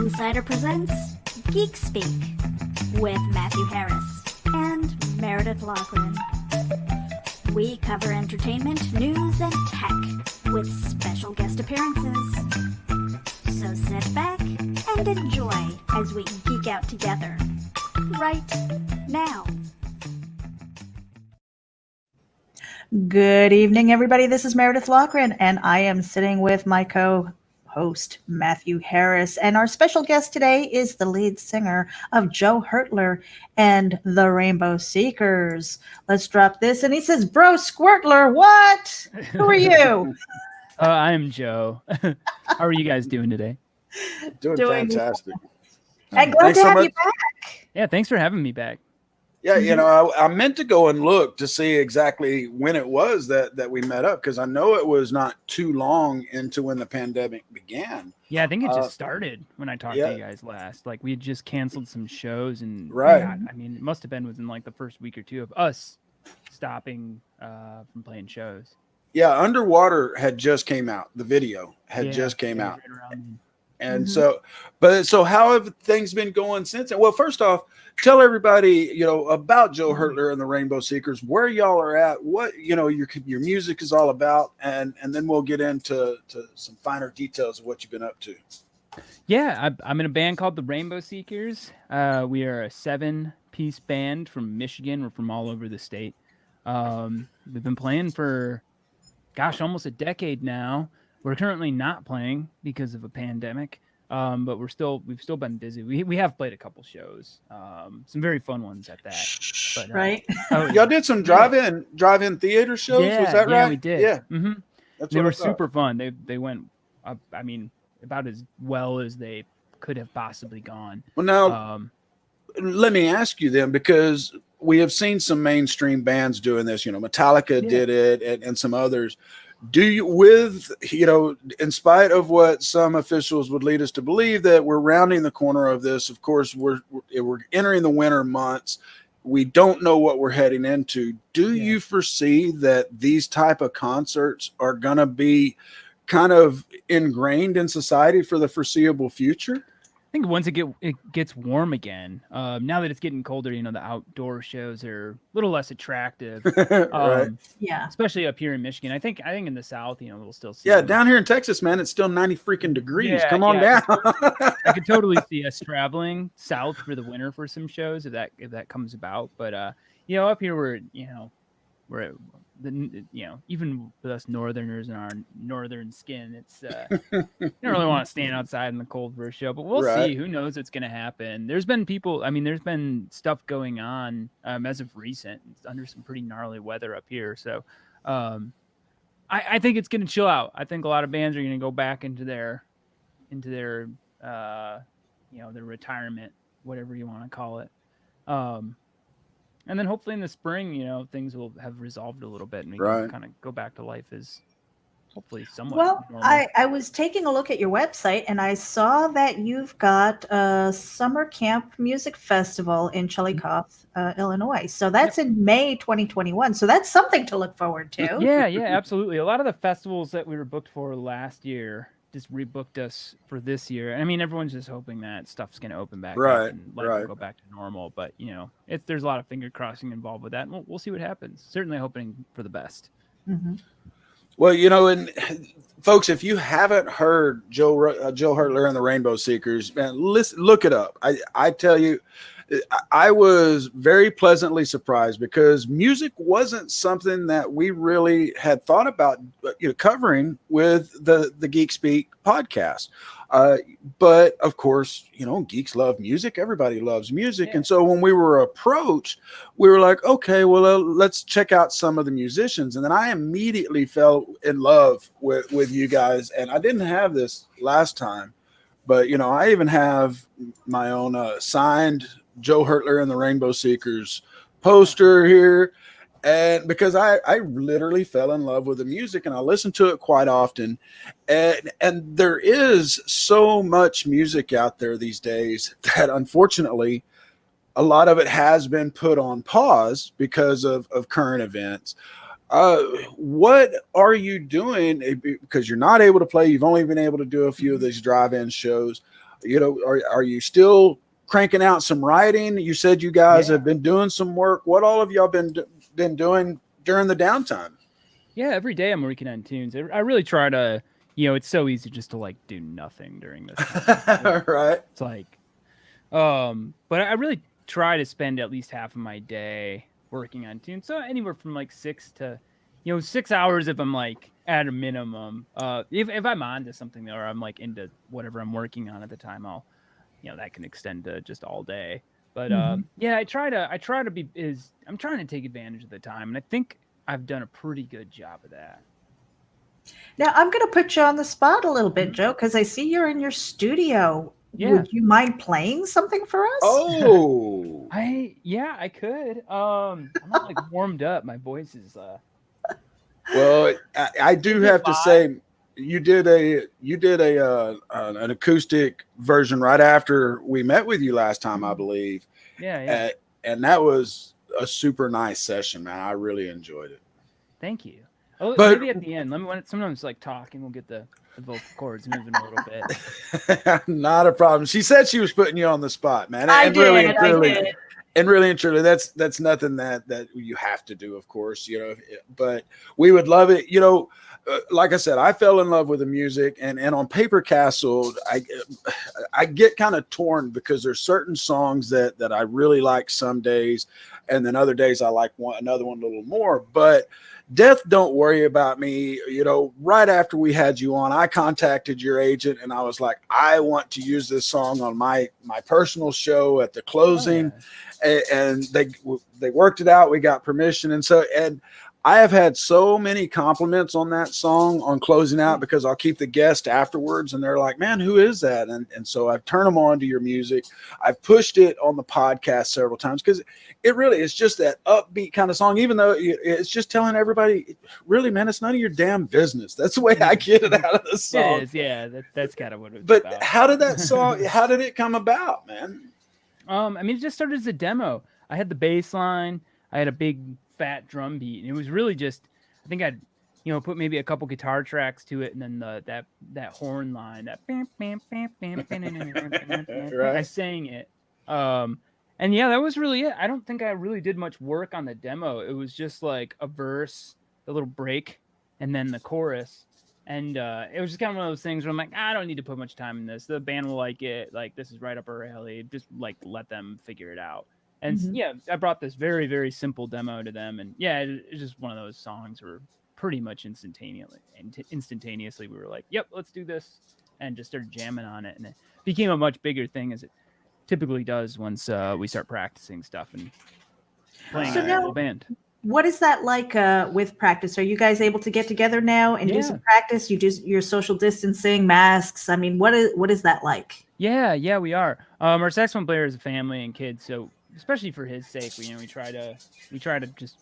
Insider presents Geek Speak with Matthew Harris and Meredith Lachlan. We cover entertainment, news, and tech with special guest appearances. So sit back and enjoy as we geek out together right now. Good evening, everybody. This is Meredith Lachlan, and I am sitting with my co-host, Matthew Harris. And our special guest today is the lead singer of Joe Hertler and the Rainbow Seekers. Let's drop this. And he says, Bro, Squirtler, what? Who are you? I'm Joe. How are you guys doing today? Doing fantastic. And glad to have you back. Yeah, thanks for having me back. Yeah, you know, I meant to go and look to see exactly when it was that we met up, because I know it was not too long into when the pandemic began. Yeah, I think it just started when I talked to you guys last. Like, we had just canceled some shows, and God, I mean, it must have been within like the first week or two of us stopping from playing shows. Yeah, Underwater had just came out. The video had just came out. Right and so how have things been going since then? Well, first off, tell everybody, you know, about Joe Hertler and the Rainbow Seekers, where y'all are at, what, you know, your music is all about, and then we'll get into some finer details of what you've been up to. Yeah, I'm in a band called the Rainbow Seekers. We are a 7-piece band from Michigan. We're from all over the state. We've been playing for, almost a decade now. We're currently not playing because of a pandemic, but we've still been busy. We have played a couple shows, some very fun ones at that. But, right? Y'all did some drive-in theater shows. Yeah, was that right? Yeah, we did. Yeah, they were super fun. They went up, I mean, about as well as they could have possibly gone. Well, now let me ask you then, because we have seen some mainstream bands doing this. You know, Metallica did it, and some others. Do you, with, you know, in spite of what some officials would lead us to believe, that we're rounding the corner of this, of course, we're entering the winter months. We don't know what we're heading into. Do you foresee that these type of concerts are going to be kind of ingrained in society for the foreseeable future? I think once it gets warm again, now that it's getting colder, you know, the outdoor shows are a little less attractive. Right. Yeah. Especially up here in Michigan. I think in the South, you know, we'll still see. Yeah, down here in Texas, man, it's still 90 freaking degrees. Yeah, Come on down. I could totally see us traveling south for the winter for some shows if that comes about. But you know, up here we're even with us Northerners and our northern skin, it's you don't really want to stand outside in the cold for a show, but we'll see. Who knows what's going to happen? There's been stuff going on as of recent under some pretty gnarly weather up here. So I think it's going to chill out. I think a lot of bands are going to go back into their their retirement, whatever you want to call it. And then hopefully in the spring, you know, things will have resolved a little bit and we can kind of go back to life as hopefully somewhat normal. I was taking a look at your website and I saw that you've got a summer camp music festival in Chillicothe, Illinois. So that's in May 2021. So that's something to look forward to. Yeah, absolutely. A lot of the festivals that we were booked for last year just rebooked us for this year. I mean, everyone's just hoping that stuff's going to open back up and let it go back to normal. But, you know, there's a lot of finger crossing involved with that. And we'll see what happens. Certainly hoping for the best. Mm-hmm. Well, you know, and folks, if you haven't heard Joe Hertler and the Rainbow Seekers, man, look it up. I tell you, I was very pleasantly surprised because music wasn't something that we really had thought about, you know, covering with the Geek Speak podcast. But of course, you know, geeks love music. Everybody loves music. And so when we were approached, we were like, okay, well, let's check out some of the musicians. And then I immediately fell in love with you guys. And I didn't have this last time, but, you know, I even have my own signed Joe Hertler and the Rainbow Seekers poster here. And because I literally fell in love with the music and I listen to it quite often. And there is so much music out there these days that unfortunately a lot of it has been put on pause because of current events. What are you doing? Because you're not able to play. You've only been able to do a few of these drive-in shows. Are you still cranking out some writing? You said you guys have been doing some work. What all have y'all been doing during the downtime? Yeah, every day I'm working on tunes. I really try to, it's so easy just to like do nothing during this time. Right. It's like, but I really try to spend at least half of my day working on tunes. So anywhere from like 6 to, 6 hours if I'm like at a minimum. If I'm on to something or I'm like into whatever I'm working on at the time, I'll, that can extend to just all day. But yeah, I try to be I'm trying to take advantage of the time, and I think I've done a pretty good job of that. Now, I'm going to put you on the spot a little bit, Joe, because I see you're in your studio. Yeah. Would you mind playing something for us? Oh, I could. I'm not like warmed up. My voice is well, I do have to say, you did an acoustic version right after we met with you last time, I believe. Yeah. And that was a super nice session, man. I really enjoyed it. Thank you. Oh, But- maybe at the end. Sometimes like talk and we'll get the vocal cords moving a little bit. Not a problem. She said she was putting you on the spot, man. I And did. really, and really and truly, that's nothing that you have to do, of course, but we would love it. Like I said, I fell in love with the music, and on Paper Castle, I get kind of torn because there's certain songs that I really like some days, and then other days I like another one a little more. But Death Don't Worry About Me, right after we had you on, I contacted your agent and I was like, I want to use this song on my personal show at the closing. And they worked it out. We got permission. And I have had so many compliments on that song on closing out because I'll keep the guest afterwards and they're like, man, who is that? And so I've turned them on to your music. I've pushed it on the podcast several times because it really is just that upbeat kind of song, even though it's just telling everybody, really, man, it's none of your damn business. That's the way I get it out of the song. It is, yeah. That's kind of what it's But about. how did it come about, man? It just started as a demo. I had the bass line. I had a big fat drum beat, and it was really just, I think I'd, put maybe a couple guitar tracks to it, and then that horn line, that bam, bam, bam, bam, bam, Right. I sang it. And yeah, that was really it. I don't think I really did much work on the demo. It was just like a verse, a little break, and then the chorus. And it was just kind of one of those things where I'm like, I don't need to put much time in this. The band will like it. Like, this is right up our alley. Just like let them figure it out. And yeah, I brought this very, very simple demo to them. And yeah, it's just one of those songs where pretty much instantaneously we were like, yep, let's do this. And just started jamming on it. And it became a much bigger thing as it typically does once we start practicing stuff and playing in a little band. What is that like with practice? Are you guys able to get together now and do some practice? You do your social distancing, masks. I mean, what is that like? Yeah, we are. Our saxophone player is a family and kids, so especially for his sake, we try to just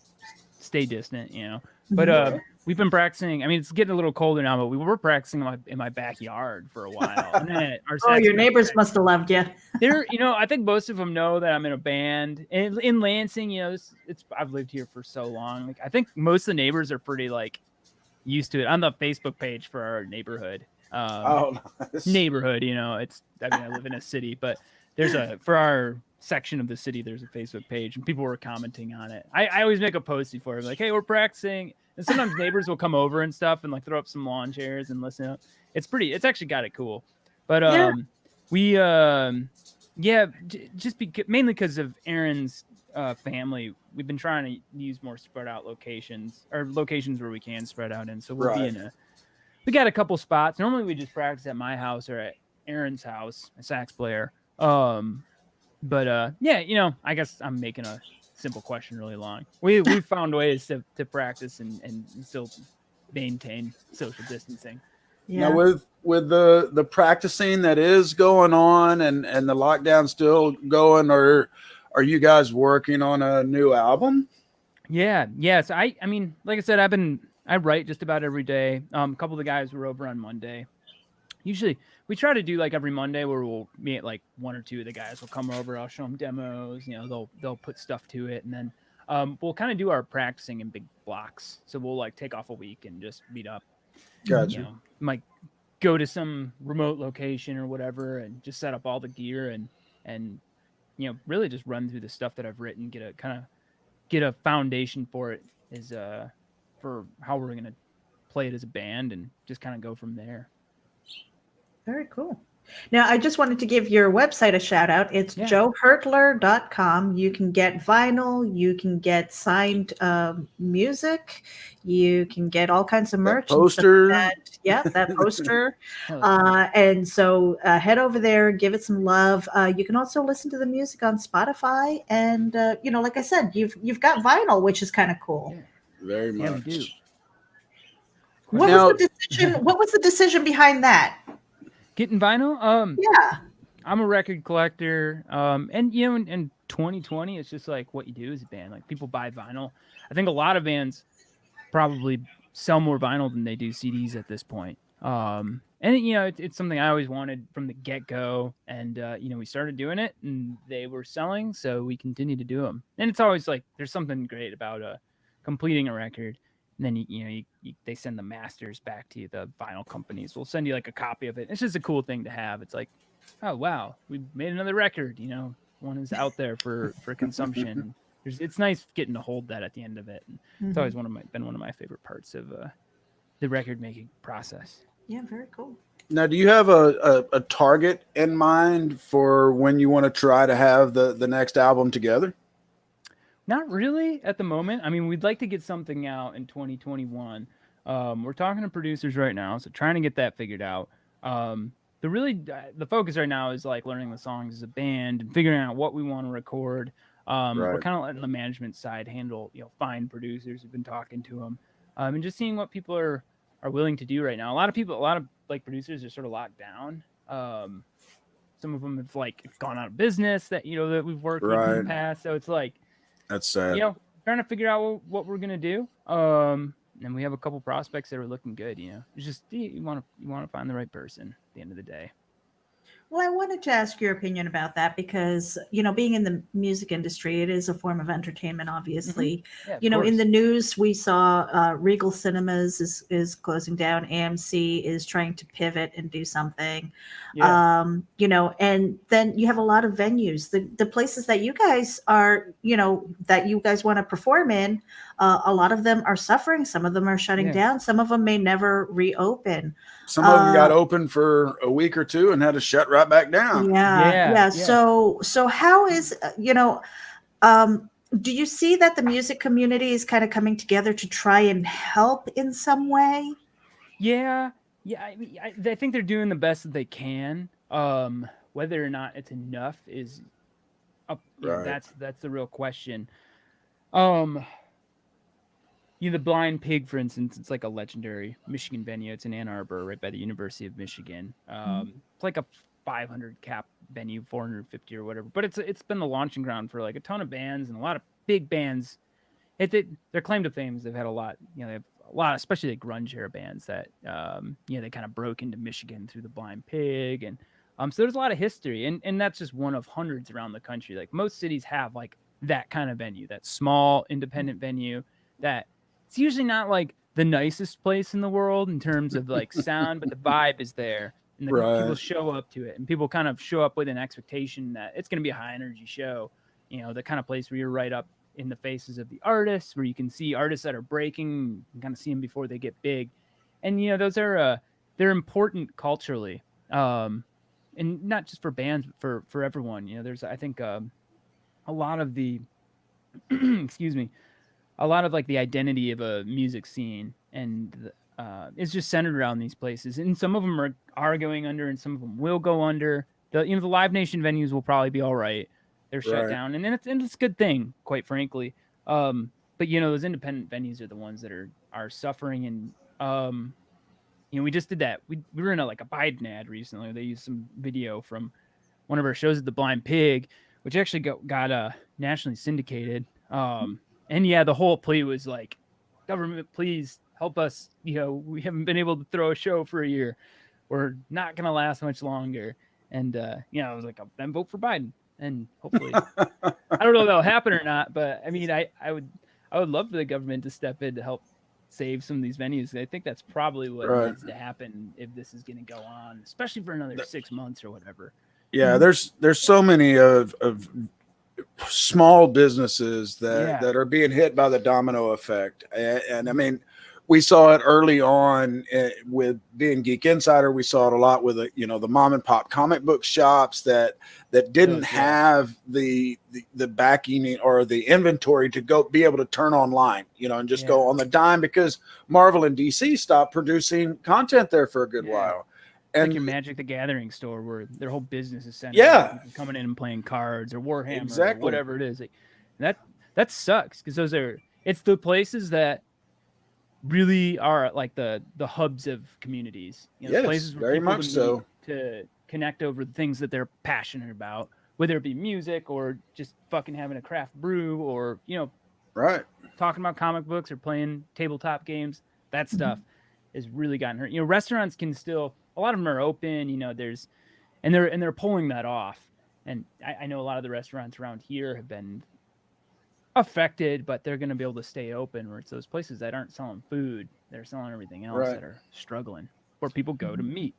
stay distant, But we've been practicing. I mean, it's getting a little colder now, but we were practicing in my backyard for a while. And then your neighbors must have loved you. They're, I think most of them know that I'm in a band. And in Lansing, I've lived here for so long. Like, I think most of the neighbors are pretty like used to it. On the Facebook page for our neighborhood. Nice. Neighborhood, I live in a city, but for our section of the city, there's a Facebook page and people were commenting on it. I always make a post before, like, hey, we're practicing. And sometimes neighbors will come over and stuff and like throw up some lawn chairs and listen. It's actually got it cool. But mainly because of Aaron's family, we've been trying to use more spread out locations or locations where we can spread out in. So we'll be we got a couple spots. Normally we just practice at my house or at Aaron's house, a sax player. But I guess I'm making a simple question really long. We've found ways to practice and still maintain social distancing. Yeah. Now with the practicing that is going on and the lockdown still going, are you guys working on a new album? Yeah. So I mean, like I said, I write just about every day. A couple of the guys were over on Monday. Usually we try to do like every Monday where we'll meet like one or two of the guys will come over. I'll show them demos, they'll put stuff to it. And then we'll kind of do our practicing in big blocks. So we'll like take off a week and just meet up. Gotcha. Might go to some remote location or whatever and just set up all the gear and really just run through the stuff that I've written, get a foundation for it is for how we're gonna play it as a band and just kind of go from there. Very cool. Now, I just wanted to give your website a shout out. It's joehertler.com. You can get vinyl, you can get signed music, you can get all kinds of merch. That poster. That poster. Yeah. And so head over there, give it some love. You can also listen to the music on Spotify. And, like I said, you've got vinyl, which is kind of cool. Yeah. Very much. Yeah, we do. What was the decision behind that? Getting vinyl? Yeah. I'm a record collector. And in 2020, it's just like what you do as a band. Like people buy vinyl. I think a lot of bands probably sell more vinyl than they do CDs at this point. And it's something I always wanted from the get-go. And we started doing it and they were selling, so we continue to do them. And it's always like there's something great about completing a record. And then they send the masters back to you. The vinyl companies will send you like a copy of it. It's just a cool thing to have. It's like, oh wow, we made another record. One is out there for consumption. It's nice getting to hold that at the end of it. And It's always been one of my favorite parts of the record making process. Yeah, very cool. Now, do you have a target in mind for when you want to try to have the next album together? Not really at the moment. I mean, we'd like to get something out in 2021. We're talking to producers right now, so trying to get that figured out. The focus right now is like learning the songs as a band and figuring out what we want to record. We're kind of letting the management side handle, find producers. We've been talking to them, and just seeing what people are willing to do right now. A lot of like producers are sort of locked down. Some of them have like gone out of business that we've worked with in the past. So it's like. That's sad. Trying to figure out what we're gonna do. And we have a couple prospects that are looking good. It's just you want to find the right person at the end of the day. Well, I wanted to ask your opinion about that because, being in the music industry, it is a form of entertainment, obviously. Mm-hmm. Yeah, in the news, we saw Regal Cinemas is closing down. AMC is trying to pivot and do something. Yeah. And then you have a lot of venues. The places that you guys are, that you guys want to perform in, a lot of them are suffering. Some of them are shutting down. Some of them may never reopen. Some of them got open for a week or two and had to shut right back down. Yeah. So how is, do you see that the music community is kind of coming together to try and help in some way? Yeah. I think they're doing the best that they can. Whether or not it's enough is up. Right. That's the real question. The Blind Pig, for instance, it's like a legendary Michigan venue. It's in Ann Arbor, right by the University of Michigan. It's like a 500 cap venue, 450 or whatever. But it's been the launching ground for like a ton of bands and a lot of big bands. Their claim to fame is they've had a lot. They have a lot, especially like grunge era bands that they kind of broke into Michigan through the Blind Pig, and so there's a lot of history, and that's just one of hundreds around the country. Like most cities have like that kind of venue, that small independent venue that. It's usually not like the nicest place in the world in terms of like sound, but the vibe is there and people show up to it and people kind of show up with an expectation that it's going to be a high energy show, the kind of place where you're right up in the faces of the artists, where you can see artists that are breaking and kind of see them before they get big. And, those are, they're important culturally. And not just for bands, but for everyone, there's, I think, a lot of the, excuse me, a lot of like the identity of a music scene and it's just centered around these places. And some of them are going under and some of them will go under. The Live Nation venues will probably be all right. They're shut down and it's a good thing, quite frankly. But those independent venues are the ones that are suffering. And, we just did that. We were in a Biden ad recently. They used some video from one of our shows at the Blind Pig, which actually got nationally syndicated. And the whole plea was like, government, please help us. We haven't been able to throw a show for a year. We're not going to last much longer. And, I was like, then vote for Biden. And hopefully, I don't know if that'll happen or not. But I mean, I would love for the government to step in to help save some of these venues. I think that's probably what Right. needs to happen if this is going to go on, especially for another 6 months or whatever. Yeah, there's so many of small businesses Yeah. that are being hit by the domino effect, and I mean, we saw it early on with being Geek Insider. We saw it a lot with the mom and pop comic book shops that didn't have the backing or the inventory to go be able to turn online, and just go on the dime, because Marvel and DC stopped producing content there for a good while. And like your Magic the Gathering store, where their whole business is centered on people coming in and playing cards or Warhammer or whatever it is. Like, that sucks, because it's the places that really are like the hubs of communities. Yes, places where very people much so. To connect over the things that they're passionate about, whether it be music or just fucking having a craft brew or right, talking about comic books or playing tabletop games. That stuff has really gotten hurt. Restaurants can still, a lot of them are open. They're pulling that off. And I know a lot of the restaurants around here have been affected, but they're going to be able to stay open, where it's those places that aren't selling food, they're selling everything else that are struggling, where people go to meet.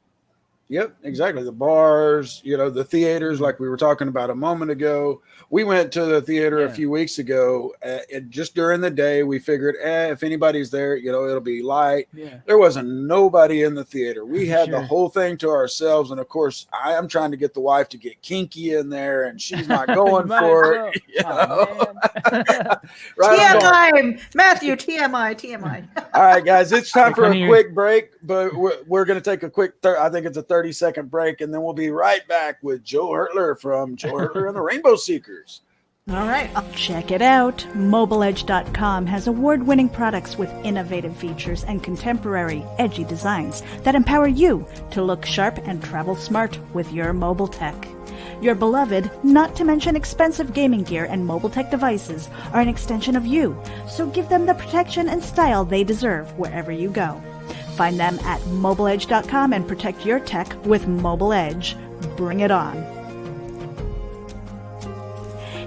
Yep, exactly. The bars, the theaters, like we were talking about a moment ago. We went to the theater a few weeks ago, and just during the day, we figured, if anybody's there, it'll be light. Yeah. There wasn't nobody in the theater. We had the whole thing to ourselves, and of course, I am trying to get the wife to get kinky in there, and she's not going for it. Right TMI, Matthew. TMI. All right, guys, it's time for a quick break, but we're going to take a quick. I think it's a 30-second break, and then we'll be right back with Joe Hertler from Joe Hertler and the Rainbow Seekers. All right. Check it out. MobileEdge.com has award-winning products with innovative features and contemporary, edgy designs that empower you to look sharp and travel smart with your mobile tech. Your beloved, not to mention expensive gaming gear and mobile tech devices are an extension of you, so give them the protection and style they deserve wherever you go. Find them at MobileEdge.com and protect your tech with Mobile Edge. Bring it on.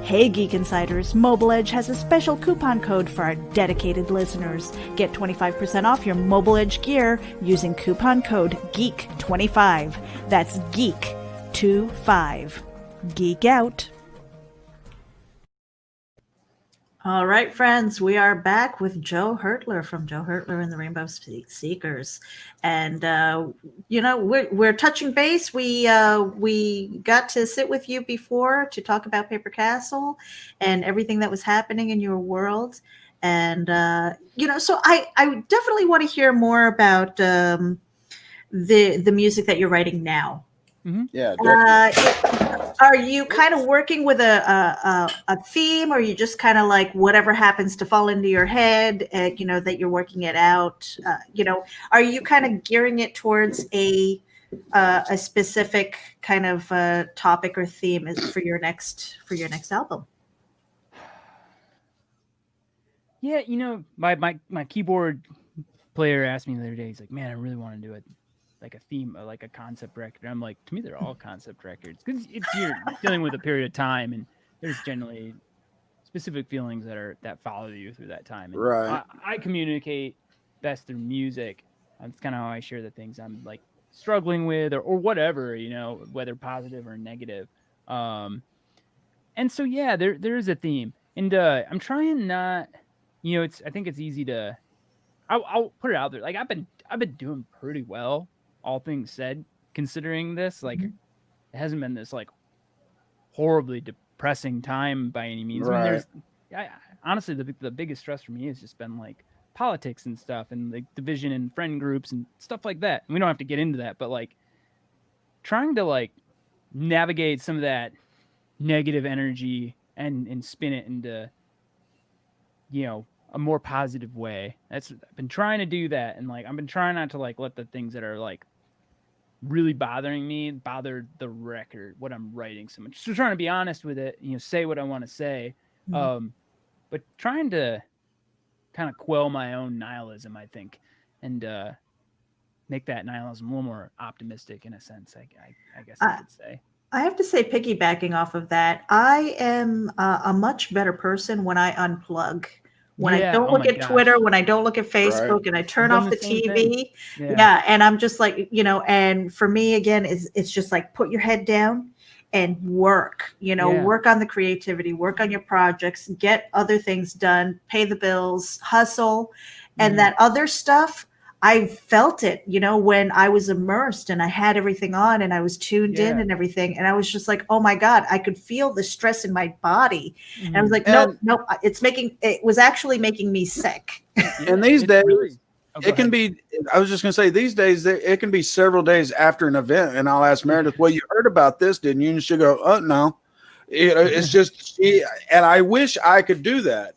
Hey Geek Insiders, Mobile Edge has a special coupon code for our dedicated listeners. Get 25% off your Mobile Edge gear using coupon code GEEK25. That's GEEK25. Geek out. All right, friends, we are back with Joe Hertler from Joe Hertler and the Rainbow Seekers, and we're touching base. We got to sit with you before to talk about Paper Castle and everything that was happening in your world, and so I definitely want to hear more about the music that you're writing now. Mm-hmm. Yeah, definitely. Are you kind of working with a theme, or you just kind of like whatever happens to fall into your head, that you're working it out? Are you kind of gearing it towards a specific kind of topic or theme for your next album? Yeah, my keyboard player asked me the other day. He's like, "Man, I really want to do it." Like a theme, like a concept record. I'm like, to me, they're all concept records, because you're dealing with a period of time, and there's generally specific feelings that follow you through that time. And right. I communicate best through music. That's kind of how I share the things I'm like struggling with, or whatever, whether positive or negative. And so yeah, there is a theme, and I'm trying not, I think it's easy to. I'll put it out there. Like I've been doing pretty well, all things said, considering this. Like, it hasn't been this like horribly depressing time by any means. Right. I mean, honestly, the biggest stress for me has just been like politics and stuff, and like division in friend groups and stuff like that. And we don't have to get into that, but like trying to like navigate some of that negative energy and spin it into, a more positive way. I've been trying to do that, and like I've been trying not to like let the things that are like really bothering me bother the record, what I'm writing so much. So trying to be honest with it, say what I want to say, but trying to kind of quell my own nihilism, I think, and make that nihilism a little more optimistic in a sense. I guess I could say. I have to say, piggybacking off of that, I am a much better person when I unplug When I Yeah. don't Oh look my at gosh. Twitter, when I don't look at Right. Facebook, and I I've turn done off the the same TV. thing. Yeah. Yeah, and I'm just like, and for me again, it's just like put your head down and work, Yeah. work on the creativity, work on your projects, get other things done, pay the bills, hustle. And Mhm. that other stuff, I felt it, when I was immersed and I had everything on and I was tuned in Yeah. and everything. And I was just like, oh my God, I could feel the stress in my body. And I was Mhm. like, And nope, it was actually making me sick. Yeah, and these it's days really. Oh, go it can ahead. be. I was just going to say these days it can be several days after an event, and I'll ask Meredith, "Well, you heard about this, didn't you?" And she'll go, "Oh no." It's just and I wish I could do that,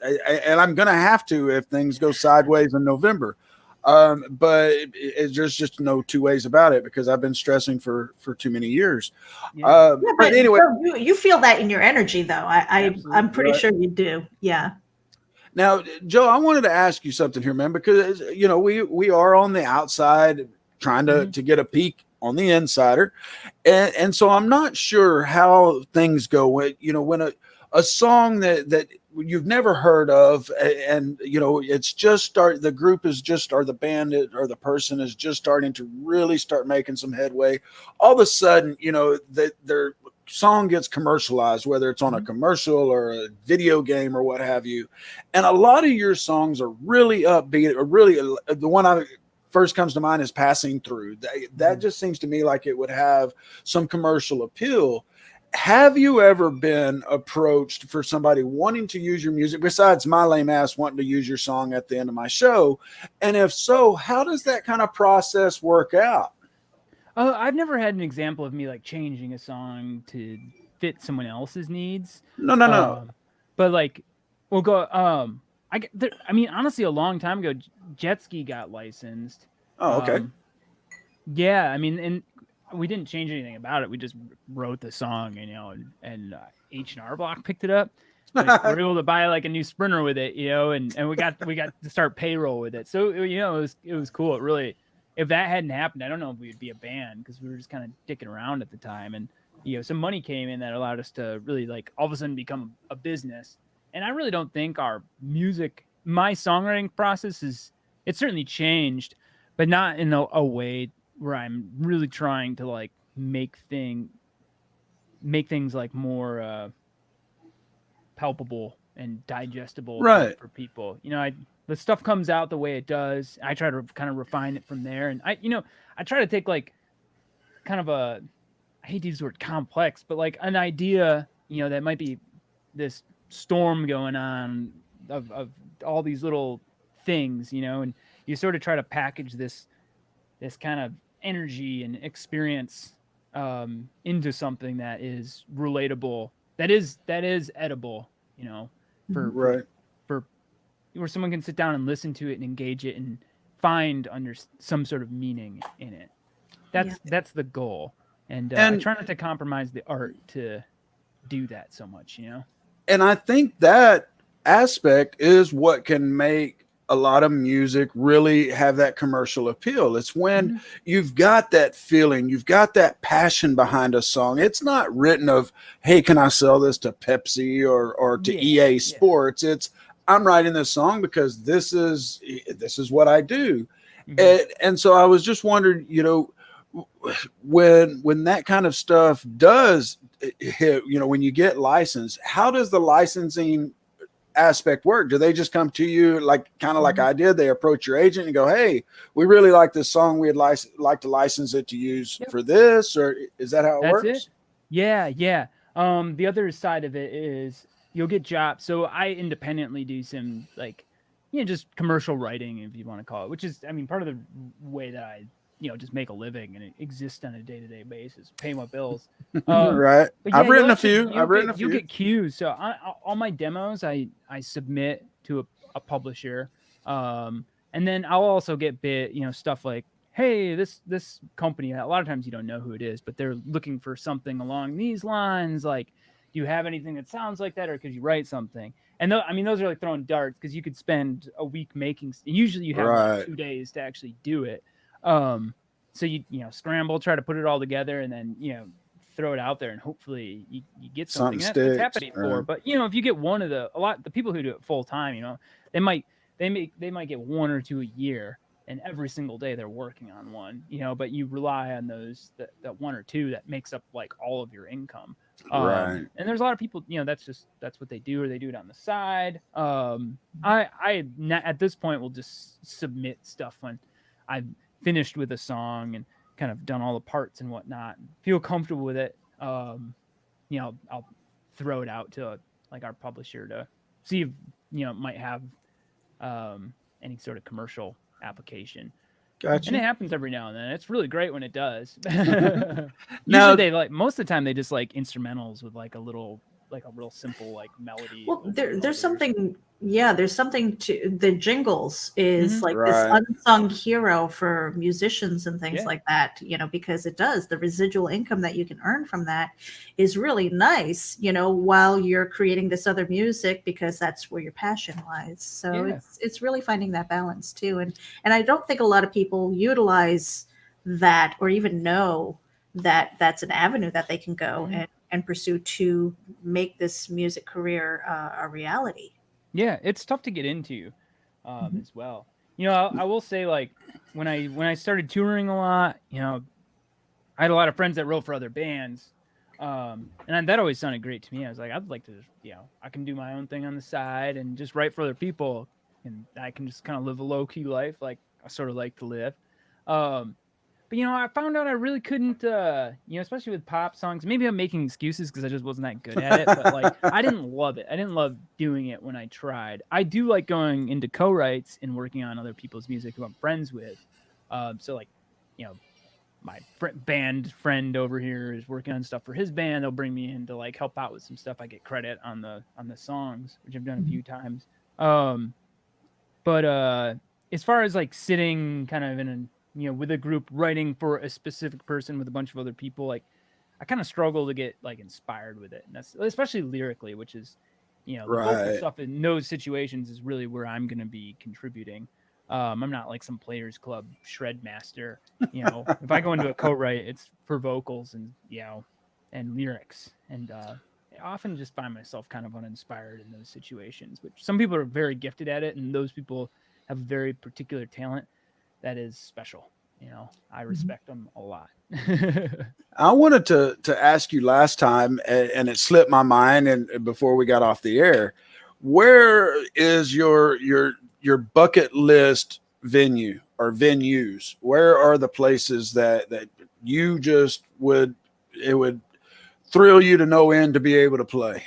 and I'm going to have to if things go sideways in November. But there's just no two ways about it because I've been stressing for too many years. Yeah. Yeah, But but anyway, Joe, you feel that in your energy, though. I'm Absolutely. pretty right. sure you do. Yeah. Now, Joe, I wanted to ask you something here, man, because we are on the outside trying Mhm. to get a peek on the insider, and so I'm not sure how things go when a song that you've never heard of, and it's just the group is just or the band or the person is just starting to really start making some headway. All of a sudden, that their song gets commercialized, whether it's on a Mhm. commercial or a video game or what have you. And a lot of your songs are really upbeat, or really the one I first comes to mind is Passing Through. That Mhm. just seems to me like it would have some commercial appeal. Have you ever been approached for somebody wanting to use your music besides my lame ass wanting to use your song at the end of my show? And if so, how does that kind of process work out? Oh, I've never had an example of me like changing a song to fit someone else's needs. No, no, no. Um, but like, we'll go. I mean, honestly, a long time ago, Jet Ski got licensed. Oh, okay. Um, yeah, I mean, and we didn't change anything about it. We just wrote the song, and H&R Block picked it up. Like we're able to buy like a new Sprinter with it, and we got to start payroll with it. So it was cool. It really, if that hadn't happened, I don't know if we would be a band because we were just kind of dicking around at the time, and some money came in that allowed us to really like all of a sudden become a business. And I really don't think my songwriting process it's certainly changed, but not in a way where I'm really trying to like make things like more palpable and digestible Right. for people. The stuff comes out the way it does. I try to kind of refine it from there, and I try to take like kind of I hate to use the word complex, but like an idea that might be this storm going on of all these little things, and you sort of try to package this kind of energy and experience into something that is relatable, that is edible, for Right. for where someone can sit down and listen to it and engage it and find under some sort of meaning in it. That's the goal, and I And try not to compromise the art to do that so much. and I think that aspect is what can make a lot of music really have that commercial appeal. It's when Mm-hmm. you've got that feeling, you've got that passion behind a song. It's not written of, hey, can I sell this to Pepsi or to Yeah, EA Sports? It's I'm writing this song because this is what I do. Mm-hmm. And so I was just wondering, when that kind of stuff does hit, when you get licensed, how does the licensing aspect work? Do they just come to you like kind of like I did? They approach your agent and go, "Hey, we really like this song. We'd like to license it to use Yep. for this," or is that how it That's works? it. Yeah. The other side of it is you'll get jobs. So I independently do some like, just commercial writing, if you want to call it, which is, I mean, part of the way that I, just make a living and exist on a day-to-day basis, pay my bills. Right. But I've yeah, written a few. you'll get cues. So all my demos, I submit to a publisher, and then I'll also get stuff like, hey, this company. A lot of times you don't know who it is, but they're looking for something along these lines. Like, do you have anything that sounds like that, or could you write something? And those are like throwing darts because you could spend a week making. Usually, you have like Right. 2 days to actually do it. So you scramble, try to put it all together, and then throw it out there and hopefully you get something. Something That's sticks, happening for. right. But if you get the people who do it full time, they might get one or two a year, and every single day they're working on one, but you rely on that one or two that makes up like all of your income. Right. And there's a lot of people, that's what they do, or they do it on the side. At this point will just submit stuff when I've finished with a song and kind of done all the parts and whatnot, feel comfortable with it. I'll throw it out to like our publisher to see if it might have any sort of commercial application. Gotcha. And it happens every now and then. It's really great when it does. Now- Usually most of the time they just like instrumentals with like a real simple like melody. Well, there's something to the jingles is Mhm. like Right. this unsung hero for musicians and things Yeah. like that, because the residual income that you can earn from that is really nice, while you're creating this other music, because that's where your passion lies. So Yeah. it's really finding that balance too. And I don't think a lot of people utilize that or even know that that's an avenue that they can go Mhm. and pursue to make this music career a reality. Yeah, it's tough to get into Mhm. as well. I will say, like, when I started touring a lot, I had a lot of friends that wrote for other bands, and that always sounded great to me. I was like, I'd like to just, I can do my own thing on the side and just write for other people, and I can just kind of live a low key life like I sort of like to live. But I found out I really couldn't, especially with pop songs. Maybe I'm making excuses because I just wasn't that good at it. But like, I didn't love it. I didn't love doing it when I tried. I do like going into co-writes and working on other people's music who I'm friends with. So like, my band friend over here is working on stuff for his band. They'll bring me in to like help out with some stuff. I get credit on the songs, which I've done a few times. But as far as like sitting kind of in a with a group writing for a specific person with a bunch of other people, like I kind of struggle to get like inspired with it, and that's especially lyrically, which is the vocal Right. stuff in those situations is really where I'm going to be contributing. I'm not like some Players Club shred master. If I go into a co-write, it's for vocals and and lyrics, and I often just find myself kind of uninspired in those situations. Which some people are very gifted at it, and those people have very particular talent that is special. I respect them a lot. I wanted to ask you last time, and it slipped my mind, and before we got off the air, where is your bucket list venue or venues? Where are the places that you just would thrill you to no end to be able to play?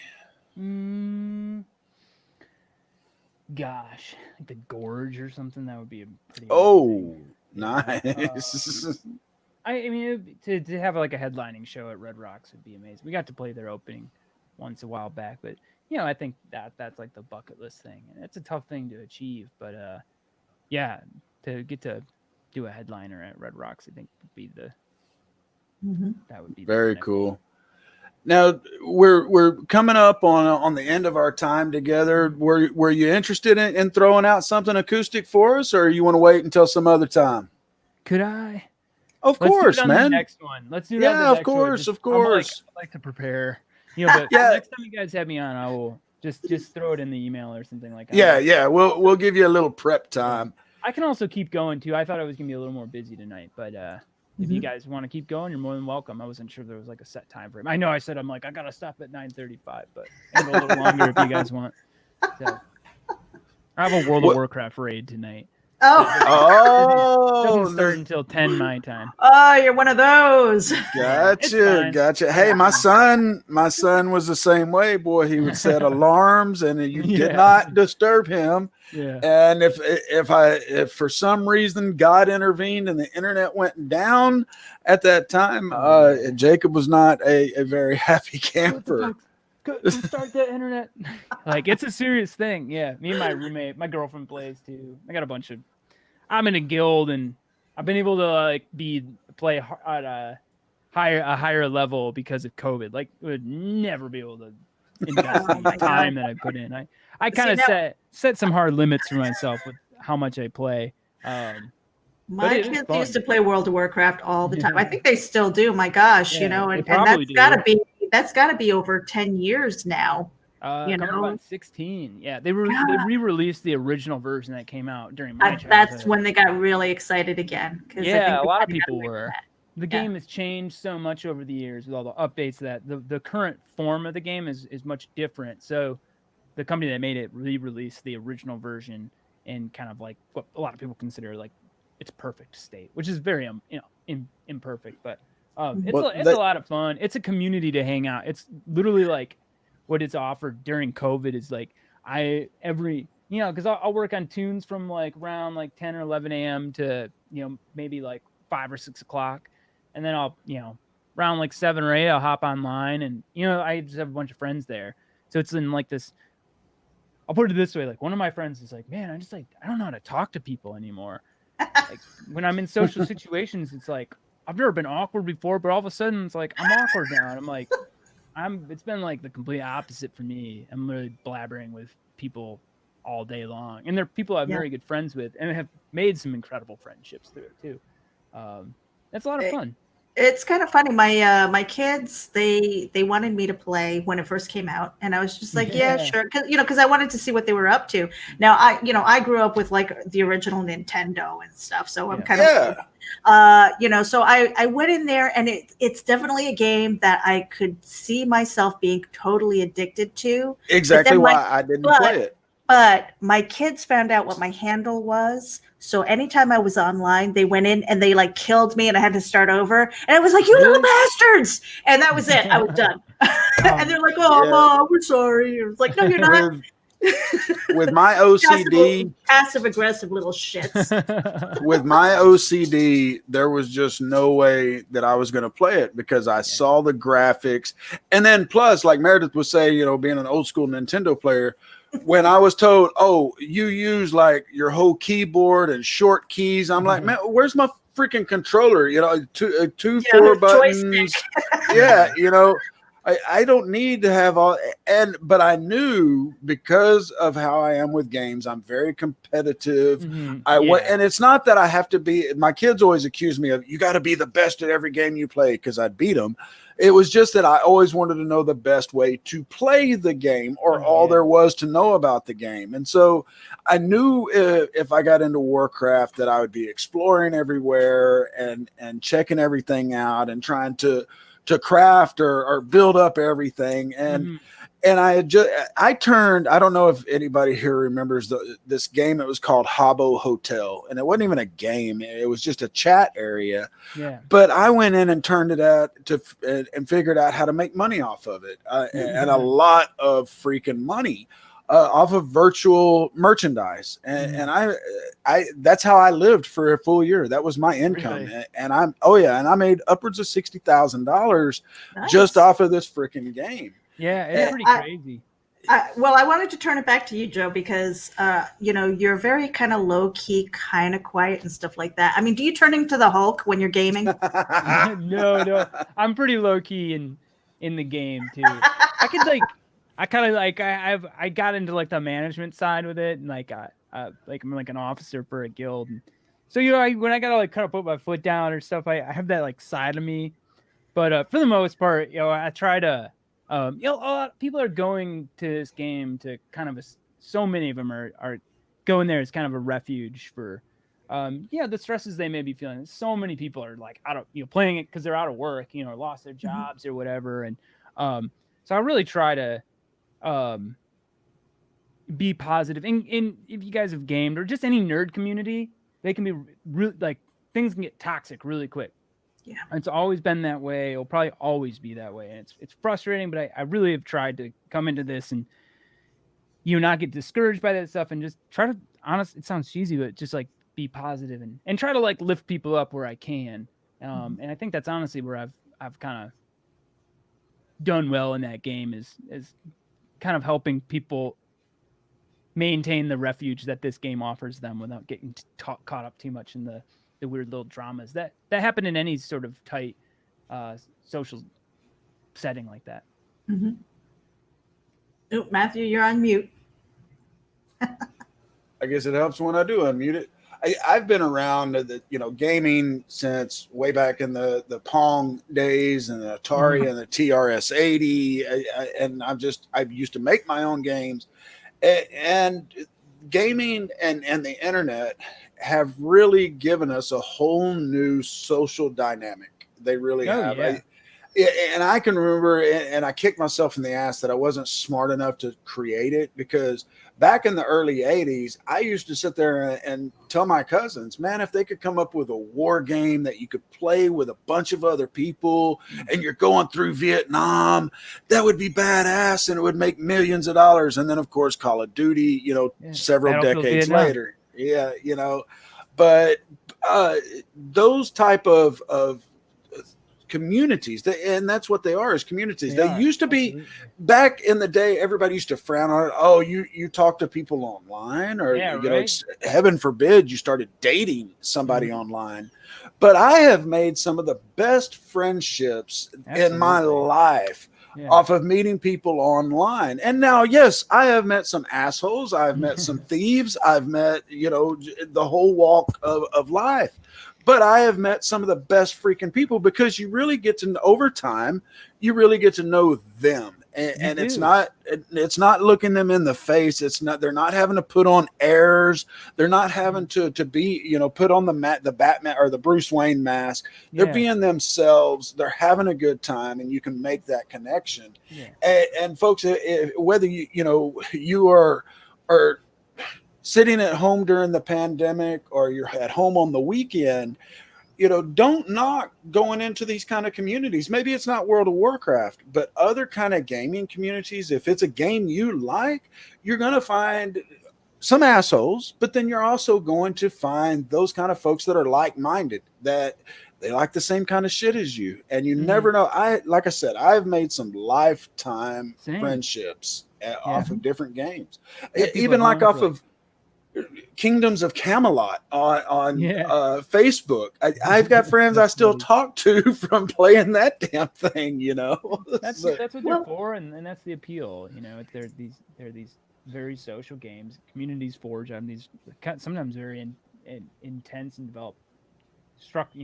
Gosh, like the Gorge or something. That would be a pretty. Oh, amazing. nice. I mean, to have like a headlining show at Red Rocks would be amazing. We got to play their opening once a while back, but I think that's like the bucket list thing, and it's a tough thing to achieve. But to get to do a headliner at Red Rocks, I think would be that would be Very cool. Now we're coming up on the end of our time together. Were you interested in throwing out something acoustic for us, or you want to wait until some other time? Could I? Of Let's course, do it on man. The next one. Let's do it on the Yeah, of next one. course, Just- of course. I like to prepare. But Yeah. next time you guys have me on, I will just throw it in the email or something like that. Yeah. We'll give you a little prep time. I can also keep going too. I thought I was gonna be a little more busy tonight, but if you guys want to keep going, you're more than welcome. I wasn't sure there was like a set time frame. I know I said I'm like I gotta stop at 9:35, but I can go a little longer if you guys want. So I have a World of Warcraft raid tonight. Oh, Doesn't start until 10 my time. oh, you're one of those. Gotcha. Hey, my son was the same way, boy. He would set alarms, and you did not disturb him. Yeah. And if for some reason God intervened and the internet went down at that time, Jacob was not a very happy camper. Start the internet. Like it's a serious thing. Yeah. Me and my roommate, my girlfriend plays too. I got I'm in a guild, and I've been able to like play at a higher level because of COVID. Like would never be able to invest in the time that I put in. I kind of set some hard limits for myself with how much I play. My it is kids fun. used to play World of Warcraft all the time. I think they still do. My gosh, Yeah, they and probably that's gotta be over 10 years now. Coming about 16. Yeah, they re-released the original version that came out during my childhood. That's when they got really excited again. Yeah, a lot of people were. The Yeah. game has changed so much over the years with all the updates that the current form of the game is much different. So the company that made it re-released the original version in kind of like what a lot of people consider like its perfect state, which is very imperfect, but it's a lot of fun. It's a community to hang out. It's literally like what it's offered during COVID is like because I'll work on tunes from like around like 10 or 11 a.m. to maybe like 5 or 6 o'clock, and then I'll around like 7 or 8 I'll hop online, and I just have a bunch of friends there, so it's in like this. I'll put it this way: like one of my friends is like, "Man, I don't know how to talk to people anymore. Like when I'm in social situations, it's like I've never been awkward before, but all of a sudden it's like I'm awkward now." And I'm like, it's been like the complete opposite for me. I'm literally blabbering with people all day long, and they're people I'm very good friends with, and have made some incredible friendships through it too. That's a lot of fun. It's kind of funny. My kids, they wanted me to play when it first came out, and I was just like, yeah sure, because I wanted to see what they were up to. Now I grew up with like the original Nintendo and stuff, so I'm kind of so I went in there, and it's definitely a game that I could see myself being totally addicted to. Exactly why I didn't play it. But my kids found out what my handle was. So anytime I was online, they went in and they like killed me, and I had to start over. And I was like, "You little bastards!" And that was it. I was done. And they're like, "Oh, Mom, we're sorry." I was like, "No, you're not." With my OCD, passive aggressive little shits. With my OCD, there was just no way that I was going to play it because I saw the graphics, and then plus, like Meredith was saying, being an old school Nintendo player. When I was told, "Oh, you use like your whole keyboard and short keys," I'm like, "Man, where's my freaking controller? Two 4 buttons." Yeah, I don't need to have all. But I knew because of how I am with games, I'm very competitive. And it's not that I have to be. My kids always accuse me of, "You got to be the best at every game you play," because I beat them. It was just that I always wanted to know the best way to play the game, or all there was to know about the game. And so I knew if I got into Warcraft that I would be exploring everywhere and checking everything out and trying to craft or build up everything. And I turned, I don't know if anybody here remembers this game. It was called Habbo Hotel, and it wasn't even a game. It was just a chat area. Yeah. But I went in and turned it out and figured out how to make money off of it, and a lot of freaking money off of virtual merchandise. And I that's how I lived for a full year. That was my income. Really? And I made upwards of $60,000 just off of this freaking game. Yeah, it's pretty crazy. I wanted to turn it back to you, Joe, because you're very kind of low key, kind of quiet and stuff like that. I mean, do you turn into the Hulk when you're gaming? No, I'm pretty low key in the game too. I got into like the management side with it, and like I'm like an officer for a guild. So when I gotta like kind of put my foot down or stuff, I have that like side of me. But for the most part, I try to. A lot of people are going to this game to kind of so many of them are going there as kind of a refuge for the stresses they may be feeling. So many people are like out of playing it because they're out of work, or lost their jobs or whatever. And so I really try to be positive. And if you guys have gamed or just any nerd community, they can be really like things can get toxic really quick. Yeah, it's always been that way. It'll probably always be that way. And it's frustrating, but I really have tried to come into this and not get discouraged by that stuff and just try to it sounds cheesy, but just like be positive and try to like lift people up where I can. And I think that's honestly where I've kind of done well in that game is kind of helping people maintain the refuge that this game offers them without getting caught up too much in the weird little dramas that happen in any sort of tight social setting like that. Mm-hmm. Oh, Matthew, you're on mute. I guess it helps when I do unmute it. I've been around gaming since way back in the Pong days and the Atari and the TRS-80, and I used to make my own games, and gaming and the internet have really given us a whole new social dynamic. They really have. Yeah. And I can remember, and I kicked myself in the ass that I wasn't smart enough to create it, because back in the early 80s, I used to sit there and tell my cousins, man, if they could come up with a war game that you could play with a bunch of other people and you're going through Vietnam, that would be badass and it would make millions of dollars. And then, of course, Call of Duty, several decades later. Yeah, but those type of communities, and that's what they are, is communities. They used to be, back in the day, everybody used to frown on it. Oh, you talk to people online, or it's, heaven forbid you started dating somebody online. But I have made some of the best friendships in my life off of meeting people online. And now, yes, I have met some assholes, I've met some thieves, I've met the whole walk of life. But I have met some of the best freaking people, because you really get to, over time, you really get to know them. And it's not looking them in the face. They're not having to put on airs. They're not having to be, put on the Batman or the Bruce Wayne mask. They're being themselves. They're having a good time, and you can make that connection. And folks, whether you are sitting at home during the pandemic, or you're at home on the weekend, don't knock going into these kind of communities. Maybe it's not World of Warcraft, but other kind of gaming communities. If it's a game you like, you're going to find some assholes, but then you're also going to find those kind of folks that are like-minded, that they like the same kind of shit as you. And you never know. Like I said, I've made some lifetime friendships off of different games, even like off of Kingdoms of Camelot on Facebook. I've got friends I still talk to from playing that damn thing. That's what they're for, and that's the appeal. They're these very social games. Communities forge on these sometimes very intense and developed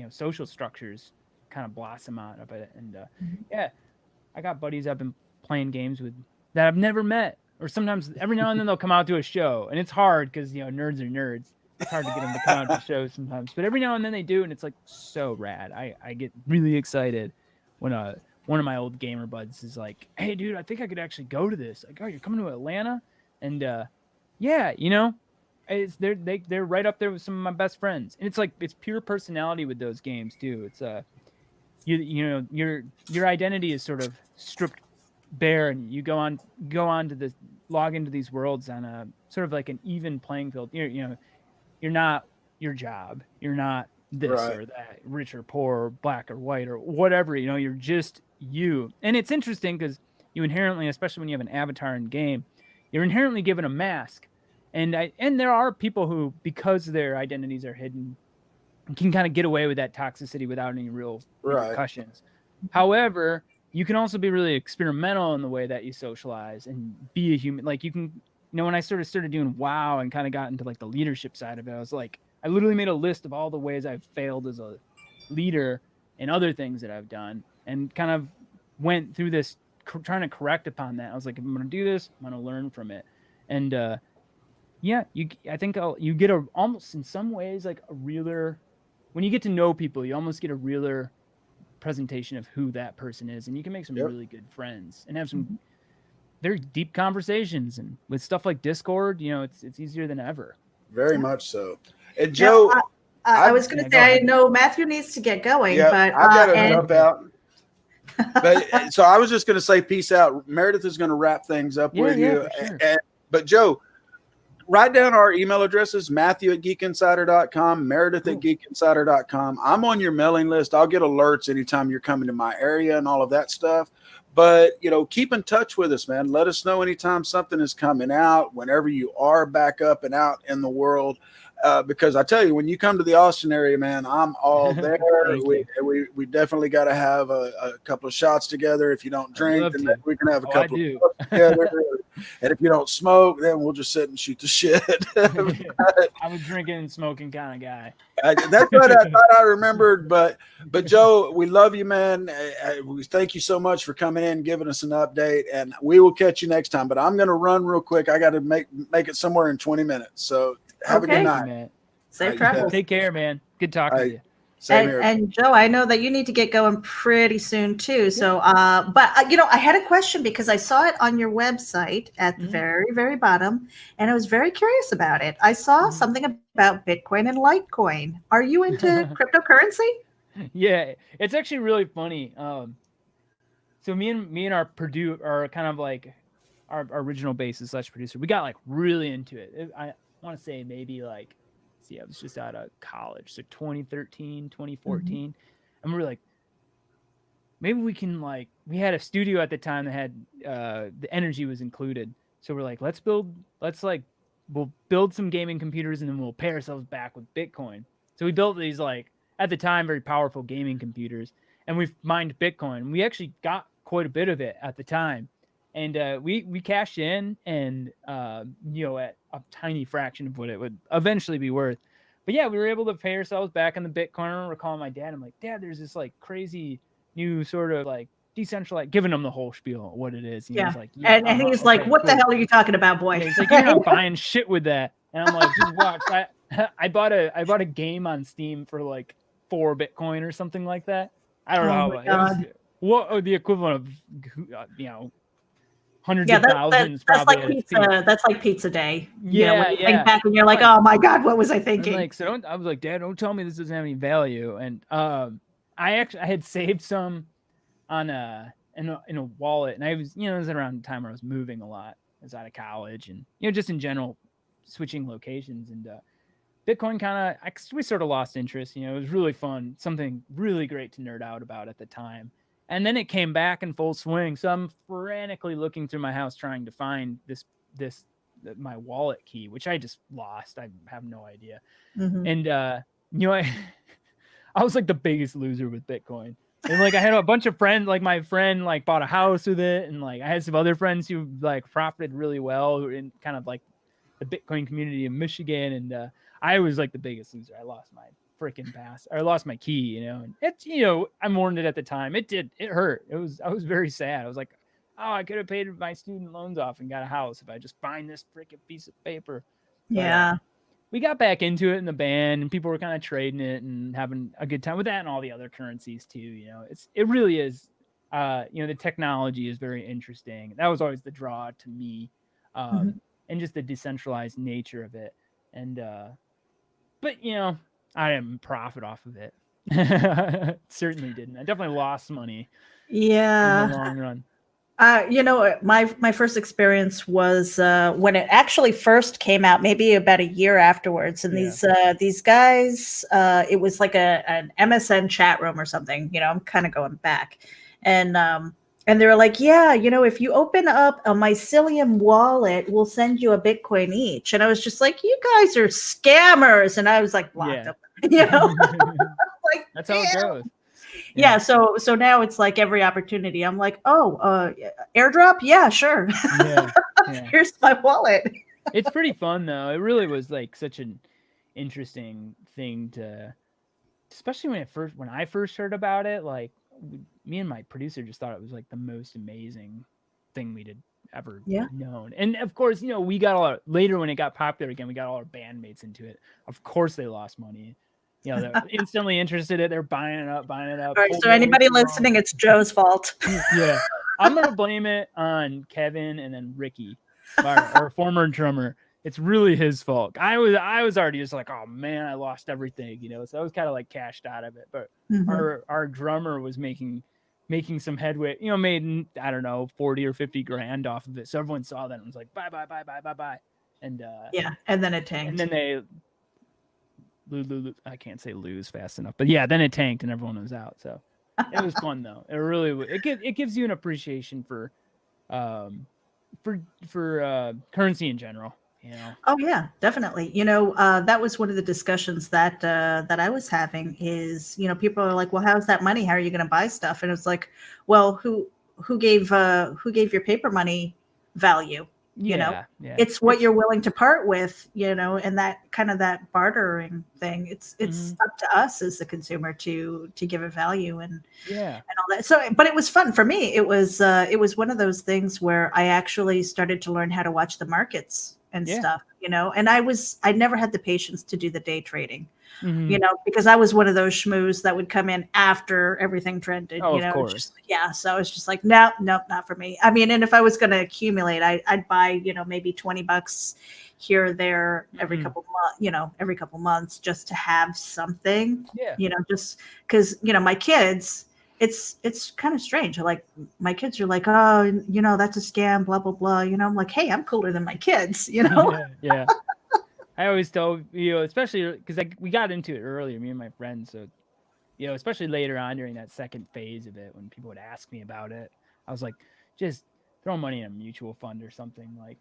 social structures kind of blossom out of it. And I got buddies I've been playing games with that I've never met. Or sometimes every now and then they'll come out to a show, and it's hard because nerds are nerds. It's hard to get them to come out to shows sometimes, but every now and then they do, and it's like so rad. I get really excited when one of my old gamer buds is like, "Hey, dude, I think I could actually go to this." Like, "Oh, you're coming to Atlanta?" And it's they're right up there with some of my best friends, and it's pure personality with those games too. It's your identity is sort of stripped bare, and you go on to log into these worlds on a sort of like an even playing field. You're not your job, you're not this or that, rich or poor, or black or white, or whatever. You're just you. And it's interesting because you inherently, especially when you have an avatar in game, you're inherently given a mask. And there are people who, because their identities are hidden, can kind of get away with that toxicity without any real repercussions. However, you can also be really experimental in the way that you socialize and be a human. Like, you can, when I sort of started doing WoW and kind of got into like the leadership side of it, I was like, I literally made a list of all the ways I've failed as a leader and other things that I've done, and kind of went through this trying to correct upon that. I was like, if I'm going to do this, I'm going to learn from it. And I think you get almost in some ways like a realer, when you get to know people, you almost get a realer presentation of who that person is, and you can make some really good friends and have some very deep conversations. And with stuff like Discord, it's easier than ever. Very much so. And Joe, I was going to say, I know Matthew needs to get going, but I got to jump out. But so I was just going to say peace out. Meredith is going to wrap things up with you. Sure. But Joe, write down our email addresses: Matthew@geekinsider.com, Meredith@geekinsider.com. I'm on your mailing list. I'll get alerts anytime you're coming to my area and all of that stuff. But, keep in touch with us, man. Let us know anytime something is coming out, whenever you are back up and out in the world. Because I tell you, when you come to the Austin area, man, I'm all there. we definitely got to have a couple of shots together. If you don't drink, then we can have a couple of together. And if you don't smoke, then we'll just sit and shoot the shit. I'm a drinking and smoking kind of guy. That's what I thought I remembered. But Joe, we love you, man. We thank you so much for coming in, giving us an update, and we will catch you next time. But I'm going to run real quick. I got to make it somewhere in 20 minutes. So have a good night. Man. Safe travels. Take care, man. Good talking to you. And Joe, I know that you need to get going pretty soon too. So, but I had a question because I saw it on your website at the very, very bottom, and I was very curious about it. I saw something about Bitcoin and Litecoin. Are you into cryptocurrency? Yeah, it's actually really funny. So me and our Purdue are kind of like our original basis / producer. We got like really into it. I want to say maybe like. I was just out of college, so 2013, 2014, and we were like, maybe we can we had a studio at the time that had the energy was included, so we're like, we'll build some gaming computers and then we'll pay ourselves back with Bitcoin. So we built these at the time very powerful gaming computers, and we mined Bitcoin. We actually got quite a bit of it at the time. And we cashed in, and at a tiny fraction of what it would eventually be worth. But yeah, we were able to pay ourselves back in the Bitcoin. I remember calling my dad. I'm like, Dad, there's this crazy new sort of decentralized, giving him the whole spiel of what it is. And yeah. He's like, yeah, and he's like, what the hell are you talking about, boy? Yeah, he's like, you're not buying shit with that. And I'm like, just watch. I bought a game on Steam for 4 Bitcoin or something like that. I don't know. It was, what the equivalent of hundreds of thousands. That's like pizza. That's like pizza day. Yeah, when you think back and you're like, oh my god, what was I thinking? I was like, Dad, don't tell me this doesn't have any value. And I had saved some on in a wallet, and I was it was around the time where I was moving a lot. I was out of college, and just in general, switching locations, and Bitcoin we sort of lost interest. It was really fun, something really great to nerd out about at the time. And then it came back in full swing. So I'm frantically looking through my house trying to find my wallet key, which I just lost. I have no idea. And I was like the biggest loser with Bitcoin. And I had a bunch of friends, my friend bought a house with it, and I had some other friends who profited really well, who were in kind of the Bitcoin community in Michigan, and I was the biggest loser. I lost my freaking pass. I lost my key, and it's I mourned it at the time. It hurt. I was very sad. I was like, oh, I could have paid my student loans off and got a house if I just find this freaking piece of paper. Yeah. We got back into it in the band, and people were kind of trading it and having a good time with that, and all the other currencies too. It really is. The technology is very interesting. That was always the draw to me, and just the decentralized nature of it. And but I didn't profit off of it. Certainly didn't. I definitely lost money. Yeah. In the long run. My first experience was when it actually first came out, maybe about a year afterwards. And these guys, it was like an MSN chat room or something. I'm kind of going back, and they were like, yeah, if you open up a mycelium wallet, we'll send you a Bitcoin each. And I was just like, you guys are scammers. And I was locked up. That's how it goes. Yeah. So now it's every opportunity I'm like, oh, airdrop. Yeah, sure. Yeah. Here's my wallet. It's pretty fun though. It really was such an interesting thing especially when I first heard about it, me and my producer just thought it was the most amazing thing we did ever known. And of course, we got later when it got popular again, we got all our bandmates into it. Of course they lost money. They're instantly interested in it. They're buying it up. All right, so anybody listening, it's Joe's fault. Yeah. I'm going to blame it on Kevin and then Ricky, our former drummer. It's really his fault. I was already just oh man, I lost everything, so I was kind of cashed out of it. But our drummer was making some headway, made, I don't know, 40 or 50 grand off of it. So everyone saw that and was like, bye. And and then it tanked. And then they I can't say lose fast enough, but yeah, then it tanked and everyone was out. So it was fun though. It really it gives you an appreciation for currency in general. Oh yeah, definitely. That was one of the discussions that I was having is, people are like, well, how's that money? How are you going to buy stuff? And it's like, well, who gave your paper money value? You know, Yeah. it's what you're willing to part with, and that kind of that bartering thing. It's up to us as the consumer to give it value and all that. So, but it was fun for me. It was one of those things where I actually started to learn how to watch the markets and stuff, and I never had the patience to do the day trading. Because I was one of those schmoos that would come in after everything trended, Oh, of course. So I was just like, no, not for me. I mean, and if I was going to accumulate, I'd buy, maybe $20 here or there every couple months just to have something, just because, my kids, it's kind of strange. Like my kids are like, oh, that's a scam, blah, blah, blah. I'm like, hey, I'm cooler than my kids, Yeah. I always tell especially because we got into it earlier, me and my friends. So, especially later on during that second phase of it, when people would ask me about it, I was like, just throw money in a mutual fund or something. Like,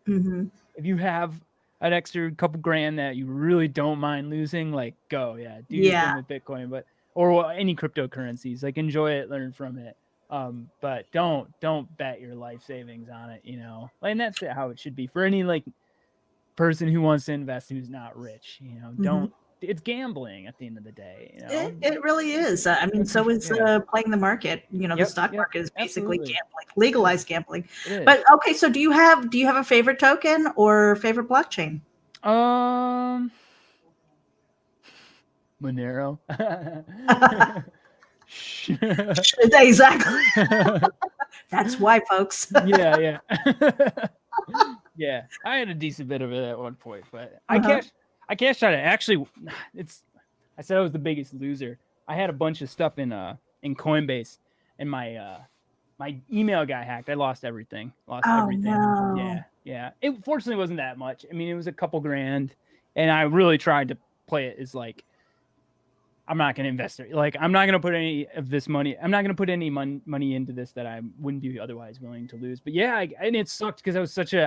if you have an extra couple grand that you really don't mind losing, like, go, do your thing with Bitcoin, or any cryptocurrencies. Like, enjoy it, learn from it. But don't bet your life savings on it. And that's how it should be for any person who wants to invest who's not rich. Don't. It's gambling at the end of the day. It really is. I mean, so is playing the market. The stock market is basically gambling, legalized gambling. But okay, so do you have a favorite token or favorite blockchain? Monero. Exactly. That's why, folks. Yeah. Yeah, I had a decent bit of it at one point, but I cashed out it. Actually, I said I was the biggest loser. I had a bunch of stuff in Coinbase, and my email got hacked. I lost everything. Everything. No. Yeah. It fortunately wasn't that much. I mean, it was a couple grand, and I really tried to play it as like, I'm not going to invest it. Like, I'm not going to put any of this money. I'm not going to put any money into this that I wouldn't be otherwise willing to lose. But yeah, and it sucked because I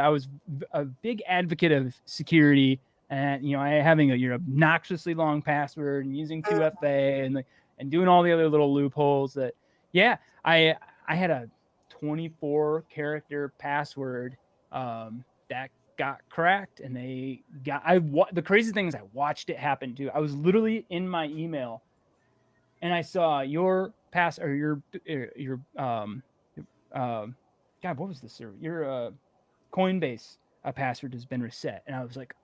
was a big advocate of security, and having a obnoxiously long password and using 2FA and doing all the other little loopholes that. Yeah, I had a 24 character password that got cracked, and the crazy thing is I watched it happen too. I was literally in my email and I saw your God, what was the server? Your Coinbase password has been reset. And I was like,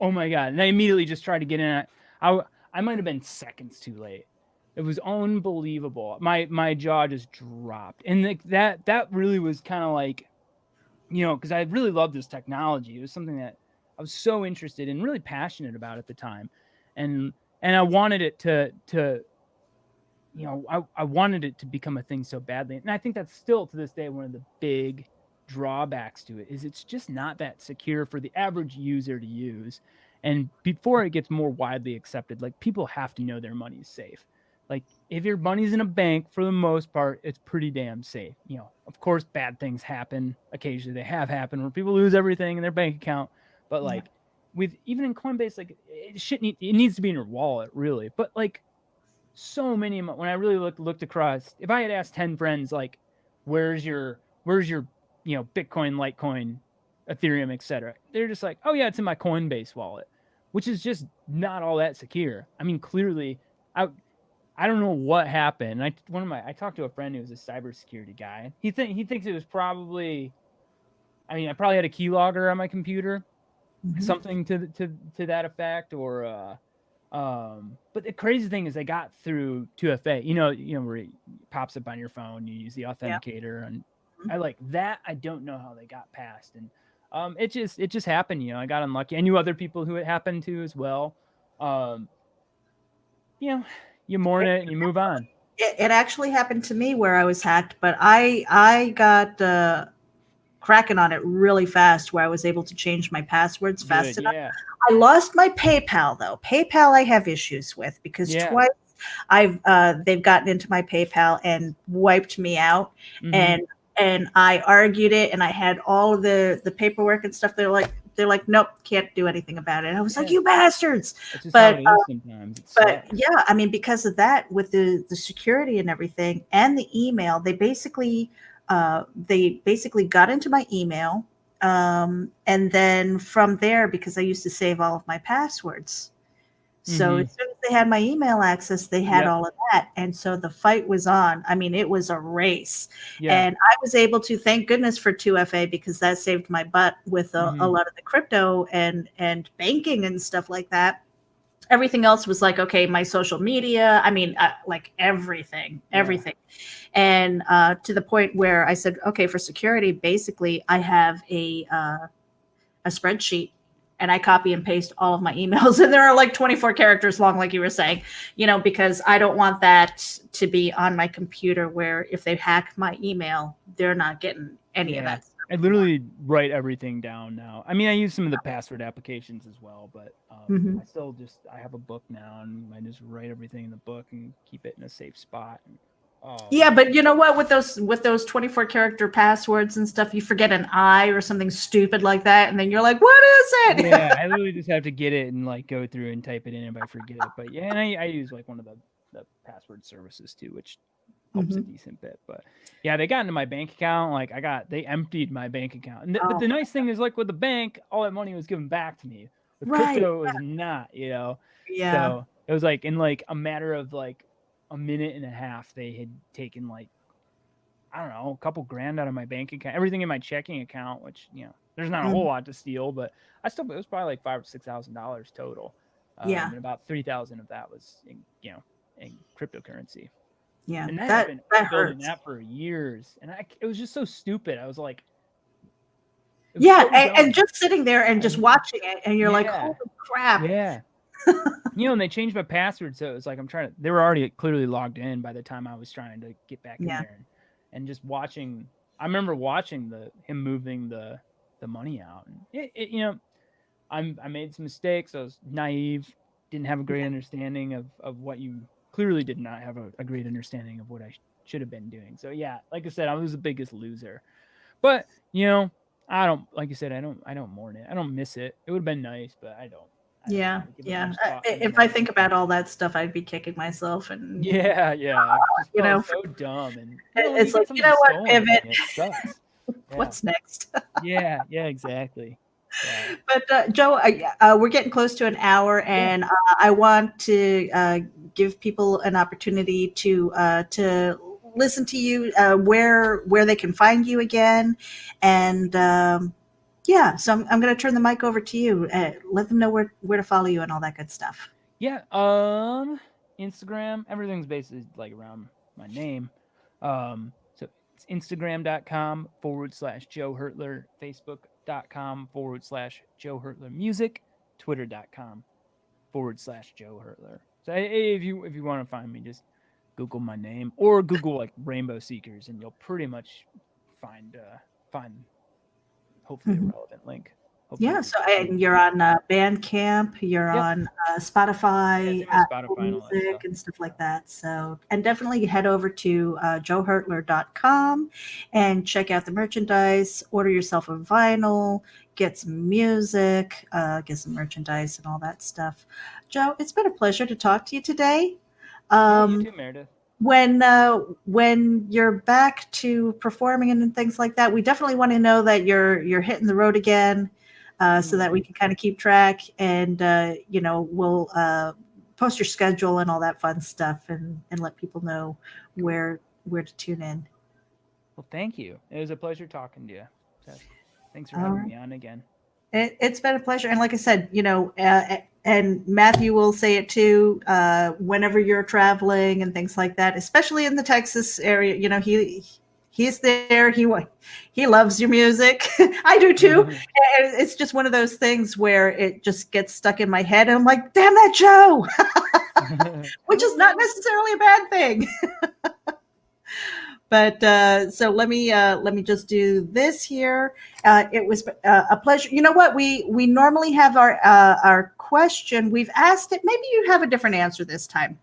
oh my God. And I immediately just tried to get in. I might have been seconds too late. It was unbelievable. My jaw just dropped. And that really was kind of like, because I really loved this technology. It was something that I was so interested in, really passionate about at the time. And I wanted it to I wanted it to become a thing so badly. And I think that's still to this day one of the big drawbacks to it is it's just not that secure for the average user to use. And before it gets more widely accepted, like, people have to know their money's safe. Like, if your money's in a bank, for the most part, it's pretty damn safe. Of course, bad things happen occasionally. They have happened where people lose everything in their bank account. But like, even in Coinbase, like, it needs to be in your wallet, really. But like, so many, when I really looked across, if I had asked 10 friends, like, where's your Bitcoin, Litecoin, Ethereum, etc., they're just like, oh yeah, it's in my Coinbase wallet, which is just not all that secure. I mean, clearly, I don't know what happened. I talked to a friend who was a cybersecurity guy. He thinks it was probably, I probably had a keylogger on my computer, something to that effect, or but the crazy thing is they got through 2FA. Where it pops up on your phone, you use the authenticator, and I like that. I don't know how they got past, and it just happened. I got unlucky. I knew other people who it happened to as well. You mourn it and you move on. It actually happened to me where I was hacked, but I got cracking on it really fast, where I was able to change my passwords fast enough. Yeah. I lost my PayPal though. PayPal I have issues with because twice they've gotten into my PayPal and wiped me out, and I argued it, and I had all of the paperwork and stuff. They're like, nope, can't do anything about it. And I was like, you bastards. But yeah, because of that, with the security and everything and the email, they basically got into my email. And then from there, because I used to save all of my passwords. So as soon as they had my email access, they had all of that. And so the fight was on. I mean, it was a race. Yeah. And I was able to, thank goodness for 2FA, because that saved my butt with a lot of the crypto and banking and stuff like that. Everything else was like, okay, my social media, I mean, like everything. And to the point where I said, okay, for security, basically I have a spreadsheet, and I copy and paste all of my emails, and there are like 24 characters long, like you were saying, because I don't want that to be on my computer where if they hack my email, they're not getting any of that stuff. I literally write everything down now. I mean, I use some of the password applications as well, but I still I have a book now, and I just write everything in the book and keep it in a safe spot. Yeah, but you know what? With those 24 character passwords and stuff, you forget an I or something stupid like that, and then you're like, "What is it?" Yeah, I literally just have to get it and like go through and type it in if I forget it. But yeah, and I use like one of the password services too, which helps a decent bit. But yeah, they got into my bank account. Like they emptied my bank account. And but the nice thing is, like with the bank, all that money was given back to me. With crypto, it was not. Yeah. So it was like in like a matter of like a minute and a half, they had taken like, I don't know, a couple grand out of my bank account, everything in my checking account, which, there's not a whole lot to steal, but it was probably like $5,000 or $6,000 total. And about 3,000 of that was in cryptocurrency. Yeah. And that I've been building hurts. that for years. And it was just so stupid. I was like, yeah. And just sitting there and just watching it, and you're like, holy crap. Yeah. And they changed my password, so it was like they were already clearly logged in by the time I was trying to get back in there, and just watching. I remember watching him moving the money out, and I made some mistakes. I was naive, didn't have a great understanding of what you clearly did not have a great understanding of what I should have been doing. So yeah, like I said, I was the biggest loser, but I don't, like you said, I don't mourn it. I don't miss it. It would have been nice, but I don't. Yeah. If I think about all that stuff, I'd be kicking myself. And yeah, so dumb. And it's like, what, pivot? It sucks. What's next? yeah, exactly. Yeah. But Joe, we're getting close to an hour, and I want to give people an opportunity to listen to you, where they can find you again, and. So I'm going to turn the mic over to you. Let them know where to follow you and all that good stuff. Yeah. Instagram, everything's basically like around my name. So it's Instagram.com/Joe Hertler, Facebook.com/Joe Hertler Music, Twitter.com/Joe Hertler. So if you want to find me, just Google my name or Google like Rainbow Seekers, and you'll pretty much find hopefully a relevant link. Hopefully and you're on Bandcamp, you're on Spotify, Apple Music, and stuff like that. So, and definitely head over to joehertler.com and check out the merchandise, order yourself a vinyl, get some music, get some merchandise and all that stuff. Joe, it's been a pleasure to talk to you today. You too, Meredith. When you're back to performing and things like that, we definitely want to know that you're hitting the road again, so that we can kind of keep track, and we'll post your schedule and all that fun stuff, and let people know where to tune in. Well, thank you. It was a pleasure talking to you. So, thanks for having me on again. It's been a pleasure, and like I said, and Matthew will say it too. Whenever you're traveling and things like that, especially in the Texas area, he's there. He loves your music. I do too. And it's just one of those things where it just gets stuck in my head, and I'm like, "Damn that Joe," which is not necessarily a bad thing. But so let me just do this here. It was a pleasure. You know what? We normally have our question. We've asked it. Maybe you have a different answer this time.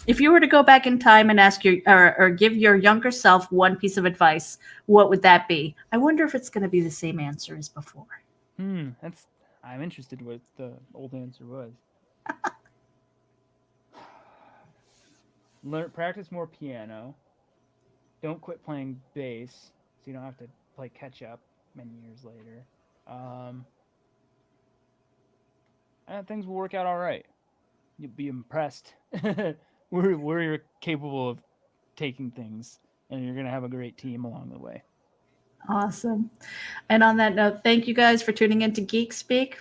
If you were to go back in time and ask or give your younger self one piece of advice, what would that be? I wonder if it's going to be the same answer as before. I'm interested what the old answer was. Practice more piano. Don't quit playing bass, so you don't have to play catch up. many years later. Things will work out all right. You'll be impressed. We're capable of taking things, and you're gonna have a great team along the way. Awesome. And on that note, thank you guys for tuning in to Geek Speak.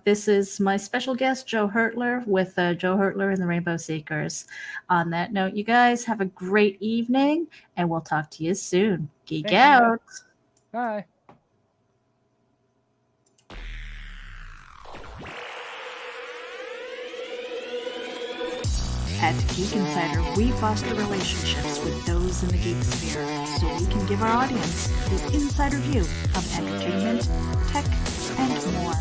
This is my special guest, Joe Hertler, with Joe Hertler and the Rainbow Seekers. On that note, you guys have a great evening, and we'll talk to you soon. Geek Thank you. out. Bye. At Geek Insider, we foster relationships with those in the geek sphere so we can give our audience the insider view of entertainment, tech, and more.